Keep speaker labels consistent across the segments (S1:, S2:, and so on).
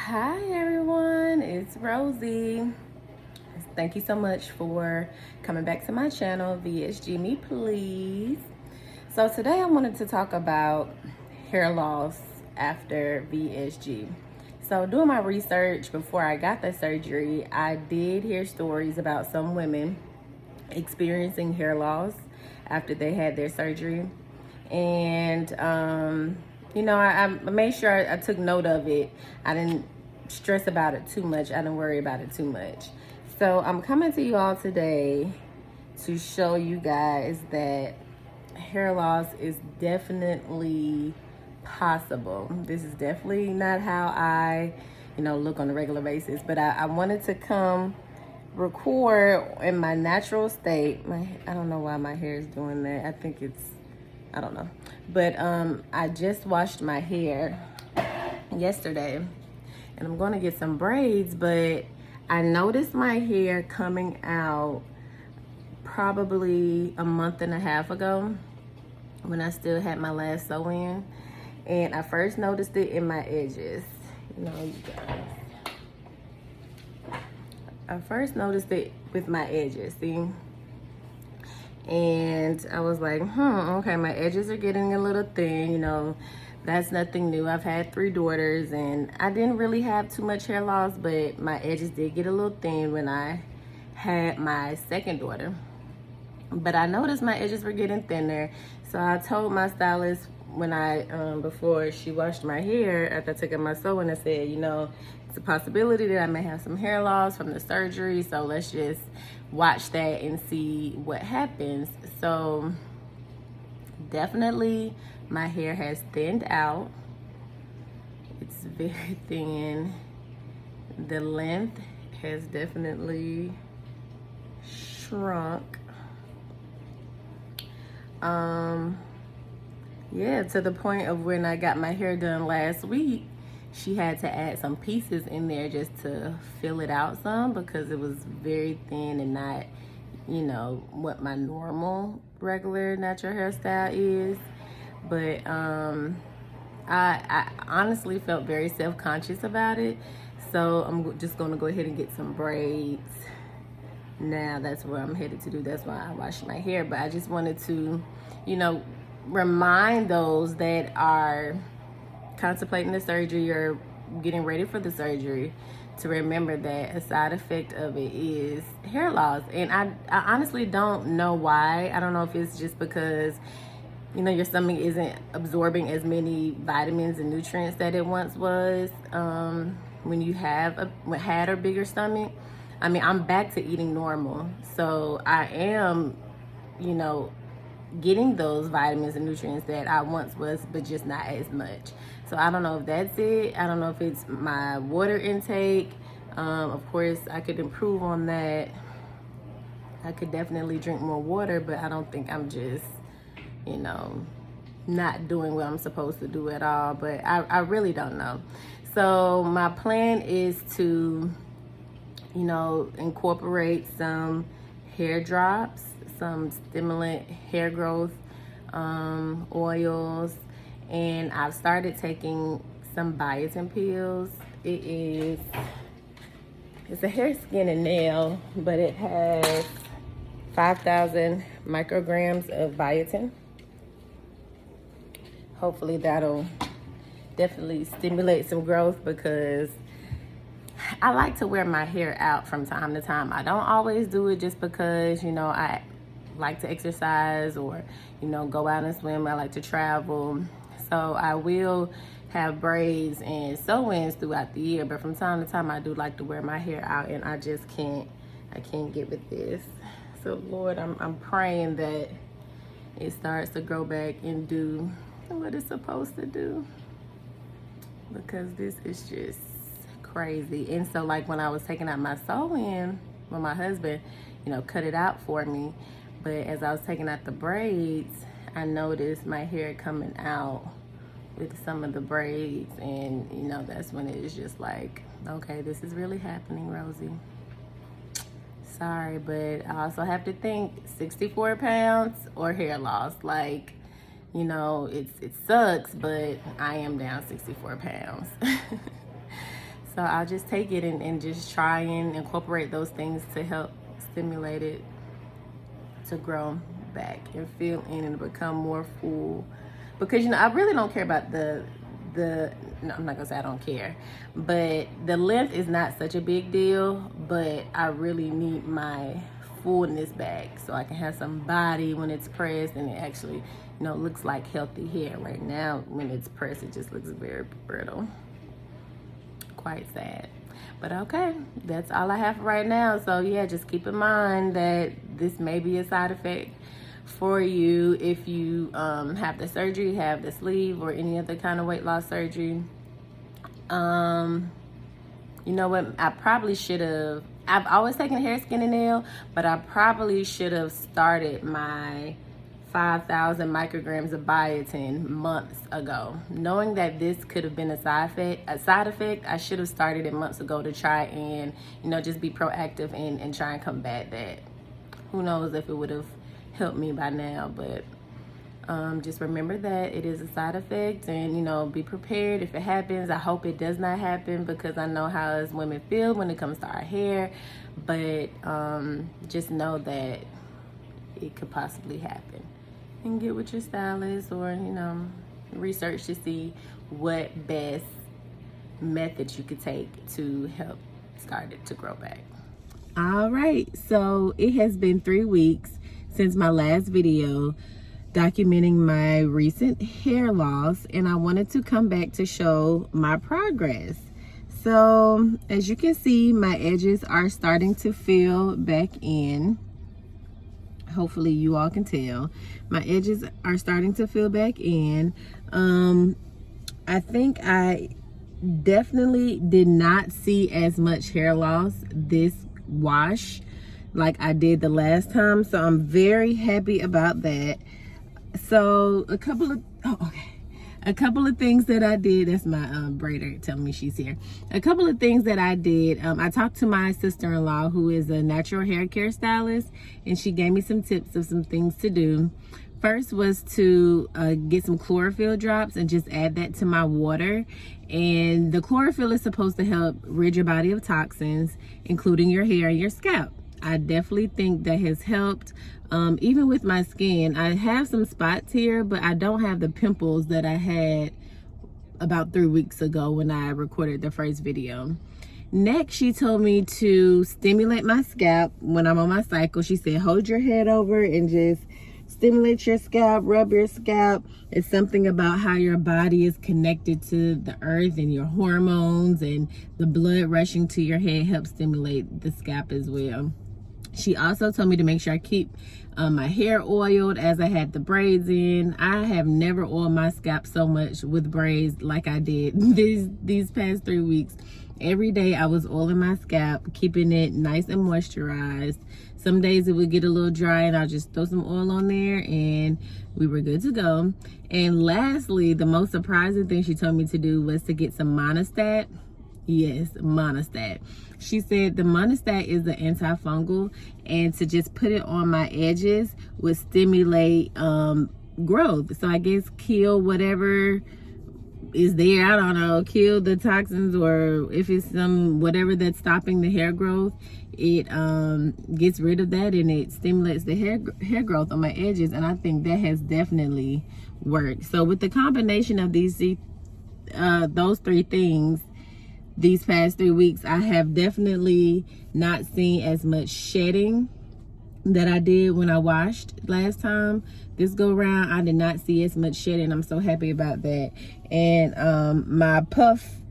S1: Hi everyone, it's Rosie. Thank you so much for coming back to my channel, VSG me please. So today I wanted to talk about hair loss after VSG. So doing my research before I got the surgery, I did hear stories about some women experiencing hair loss after they had their surgery. And I made sure I took note of it. I didn't stress about it too much. I didn't worry about it too much. So I'm coming to you all today to show you guys that hair loss is definitely possible. This is definitely not how I, look on a regular basis, but I wanted to come record in my natural state. I don't know why my hair is doing that. I don't know. But I just washed my hair yesterday and I'm going to get some braids, but I noticed my hair coming out probably a month and a half ago when I still had my last sew-in. And I first noticed it in my edges. You guys. I first noticed it with my edges, see? And I was like, okay, my edges are getting a little thin, that's nothing new. I've had 3 daughters and I didn't really have too much hair loss, but my edges did get a little thin when I had my second daughter. But I noticed my edges were getting thinner. So I told my stylist when before she washed my hair, after I took out my sewing, I said, it's a possibility that I may have some hair loss from the surgery. So let's just watch that and see what happens. So definitely my hair has thinned out. It's very thin. The length has definitely shrunk. Yeah, to the point of when I got my hair done last week, she had to add some pieces in there just to fill it out some because it was very thin and not, what my normal regular natural hairstyle is. But I honestly felt very self-conscious about it. So I'm just going to go ahead and get some braids. Now that's where I'm headed to do. That's why I washed my hair. But I just wanted to, remind those that are contemplating the surgery or getting ready for the surgery to remember that a side effect of it is hair loss. And I honestly don't know why. I don't know if it's just because, your stomach isn't absorbing as many vitamins and nutrients that it once was when you had a bigger stomach. I mean, I'm back to eating normal. So I am, getting those vitamins and nutrients that I once was, but just not as much. So I don't know if that's it. I don't know if it's my water intake. Of course, I could improve on that. I could definitely drink more water, but I don't think I'm just, not doing what I'm supposed to do at all. But I really don't know. So my plan is to, incorporate some hair drops, some stimulant hair growth oils, and I've started taking some biotin pills. It's a hair, skin, and nail, but it has 5,000 micrograms of biotin. Hopefully that'll definitely stimulate some growth because I like to wear my hair out from time to time. I don't always do it just because, I like to exercise or, go out and swim. I like to travel. So I will have braids and sew-ins throughout the year, but from time to time I do like to wear my hair out and I can't get with this. So Lord, I'm praying that it starts to grow back and do what it's supposed to do because this is just crazy. And so like when I was taking out my sew-in, when my husband, cut it out for me, but as I was taking out the braids, I noticed my hair coming out with some of the braids, and that's when it was just like, okay, this is really happening, Rosie. Sorry, but I also have to think 64 pounds or hair loss. Like, it sucks, but I am down 64 pounds. So I'll just take it and just try and incorporate those things to help stimulate it to grow back and fill in and become more full. Because, you know, I really don't care about the no, I'm not gonna say I don't care, but the length is not such a big deal, but I really need my fullness back so I can have some body when it's pressed and it actually, you know, looks like healthy hair. Right now when it's pressed, it just looks very brittle. Quite sad. But okay, that's all I have for right now. So yeah, just keep in mind that this may be a side effect for you if you have the surgery, have the sleeve, or any other kind of weight loss surgery. You know what, I probably should have, I've always taken hair, skin, and nail, but I probably should have started my 5,000 micrograms of biotin months ago. Knowing that this could have been a side effect, I should have started it months ago to try and, you know, just be proactive and try and combat that. Who knows if it would have helped me by now, but just remember that it is a side effect, and, you know, be prepared if it happens. I hope it does not happen, because I know how us women feel when it comes to our hair, but just know that it could possibly happen. And get with your stylist, or, you know, research to see what best methods you could take to help start it to grow back. All right, so it has been 3 weeks since my last video documenting my recent hair loss, and I wanted to come back to show my progress. So as you can see, my edges are starting to fill back in. Hopefully you all can tell my edges are starting to fill back in. I think I definitely did not see as much hair loss this wash like I did the last time, so I'm very happy about that. So a couple of things that I did. That's my braider telling me she's here. A couple of things that I did. I talked to my sister-in-law, who is a natural hair care stylist, and she gave me some tips of some things to do. First was to get some chlorophyll drops and just add that to my water. And the chlorophyll is supposed to help rid your body of toxins, including your hair and your scalp. I definitely think that has helped. Even with my skin, I have some spots here, but I don't have the pimples that I had about 3 weeks ago when I recorded the first video. Next, she told me to stimulate my scalp when I'm on my cycle. She said, hold your head over and just stimulate your scalp, rub your scalp. It's something about how your body is connected to the earth and your hormones, and the blood rushing to your head helps stimulate the scalp as well. She also told me to make sure I keep my hair oiled as I had the braids in. I have never oiled my scalp so much with braids like I did these past 3 weeks. Every day I was oiling my scalp, keeping it nice and moisturized. Some days it would get a little dry and I'll just throw some oil on there and we were good to go. And lastly, the most surprising thing she told me to do was to get some monostat. Yes, monostat. She said the monostat is an antifungal, and to just put it on my edges would stimulate growth. So I guess kill whatever is there, I don't know, kill the toxins, or if it's some whatever that's stopping the hair growth, it gets rid of that and it stimulates the hair growth on my edges. And I think that has definitely worked. So with the combination of those 3 things these past 3 weeks, I have definitely not seen as much shedding that I did when I washed last time. This go around, I did not see as much shedding. I'm so happy about that. And my puff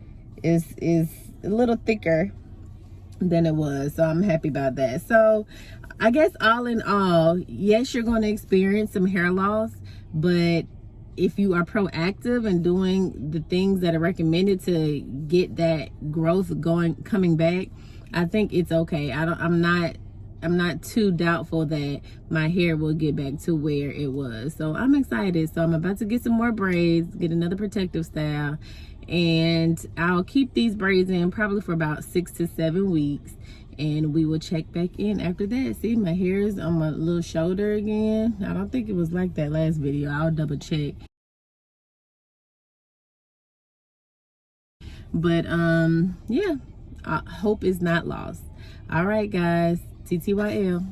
S1: is a little thicker than it was, so I'm happy about that. So I guess all in all, yes, you're going to experience some hair loss, but if you are proactive and doing the things that are recommended to get that growth coming back, I think it's okay. I'm not too doubtful that my hair will get back to where it was. So I'm excited. So I'm about to get some more braids, get another protective style, and I'll keep these braids in probably for about 6 to 7 weeks, and we will check back in after that. See, my hair is on my little shoulder again. I don't think it was like that last video. I'll double check. But yeah, hope is not lost. All right, guys, TTYL.